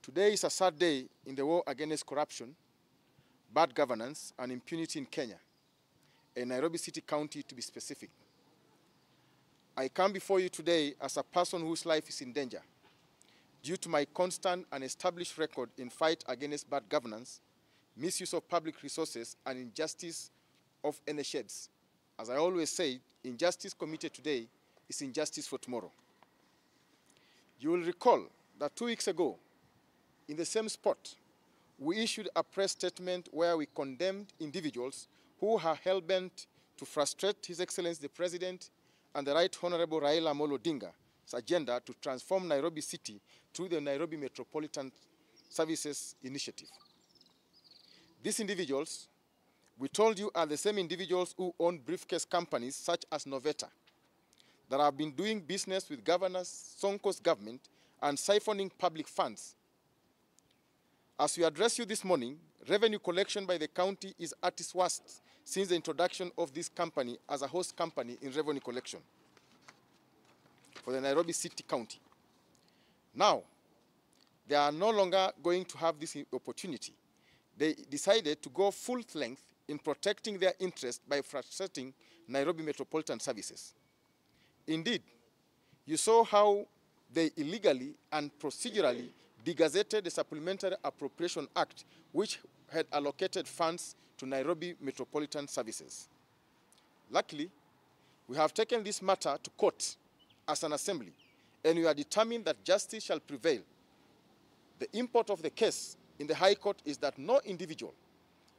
Today is a sad day in the war against corruption, bad governance, and impunity in Kenya, and Nairobi City County to be specific. I come before you today as a person whose life is in danger due to my constant and established record in fight against bad governance, misuse of public resources, and injustice of any shades. As I always say, injustice committed today is injustice for tomorrow. You will recall that 2 weeks ago, in the same spot, we issued a press statement where we condemned individuals who are hell-bent to frustrate His Excellency the President and the Right Honorable Raila Amolo Odinga's agenda to transform Nairobi City through the Nairobi Metropolitan Services Initiative. These individuals, we told you, are the same individuals who own briefcase companies such as Noveta that have been doing business with Governor Sonko's government and siphoning public funds. As we address you this morning, revenue collection by the county is at its worst since the introduction of this company as a host company in revenue collection for the Nairobi City County. Now, they are no longer going to have this opportunity. They decided to go full length in protecting their interest by frustrating Nairobi Metropolitan Services. Indeed, you saw how they illegally and procedurally degazetted the Supplementary Appropriation Act, which had allocated funds to Nairobi Metropolitan Services. Luckily, we have taken this matter to court as an assembly, and we are determined that justice shall prevail. The import of the case in the High Court is that no individual,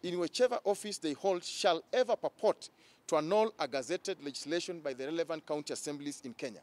in whichever office they hold, shall ever purport to annul a gazetted legislation by the relevant county assemblies in Kenya.